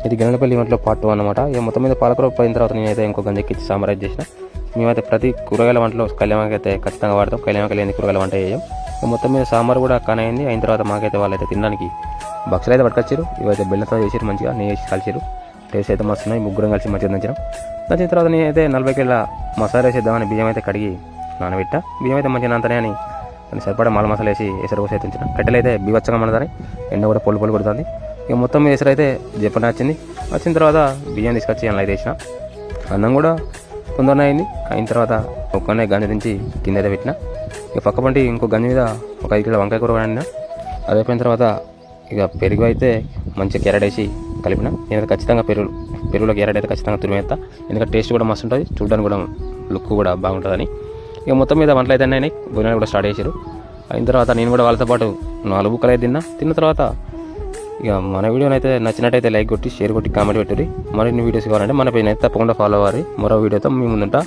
ఇది గణపల్లి వంటలో పార్ట్ 2 అనమాట. ఇక మొత్తం మీద పాలకూర పోయిన తర్వాత నేనైతే ఇంకో గంజెక్కిచ్చి సాంబార్ చేసిన. మేమైతే ప్రతి కూరగాయల వంటలో కళ్యాణకి అయితే ఖచ్చితంగా వాడతాం. కళ్యాణకి లేని కూరగాయల వంట చేయం. మొత్తం మీద సాంబార్ కూడా కానైంది. అయిన తర్వాత మాకైతే వాళ్ళైతే తినడానికి బక్సులు అయితే పట్టుకొచ్చారు. ఇవైతే బెల్లంతో చేసారు, మంచిగా నెయ్యి వేసి కాల్చారు. టేస్ట్ అయితే మస్తు ఉన్నాయి. ముగ్గురం కలిసి మంచిగా దంచిన తర్వాత నేనైతే 40 కిలోల మసాలా వేసేద్దామని బియ్యం అయితే కడిగి నానబెట్టా. బియ్యం అయితే మంచిగా నానతానే అని సరిపడా మాల మసాలా వేసి ఎసరు పోసి అయితే ఉంచిన. కట్టెలు అయితే బీవచ్చంగా మనదాని, ఎండ కూడా పొల్లు కొడుతుంది. ఇక మొత్తం ఎసరు అయితే చెప్పని వచ్చిన తర్వాత బియ్యం తీసుకొచ్చి అందులో అయితే వేసిన. అన్నం కూడా తొందరనే అయింది. అయిన తర్వాత ఒక్కనే గంజి దించి కింద అయితే పెట్టిన. ఇక పక్క పంటి ఇంకో గంజి మీద ఒక 5 కిలోల వంకాయ కూర వండిన. అది అయిపోయిన తర్వాత ఇక పెరుగు అయితే మంచిగా క్యారెట్ వేసి కలిపిన. నేనైతే ఖచ్చితంగా పెరుగులో క్యారెట్ అయితే ఖచ్చితంగా తురిమేస్తా. ఎందుకంటే టేస్ట్ కూడా మస్తు ఉంటుంది, చూడడానికి కూడా లుక్ కూడా బాగుంటుందని. ఇక మొత్తం మీద వంటలు అయితే అయినాయి. భోజనాలు కూడా స్టార్ట్ చేశారు. అయిన తర్వాత నేను కూడా వాళ్ళతో పాటు 4 బుక్కలు అయితే తిన్న తర్వాత ఇక మన వీడియోని అయితే నచ్చినట్టయితే లైక్ కొట్టి, షేర్ కొట్టి, కామెంట్ పెట్టుర్రి. మరిన్ని వీడియోస్ కావాలంటే మన పేజ్ అయితే తప్పకుండా ఫాలో అవ్వాలి. మరో వీడియోతో మీ ముందుంటా.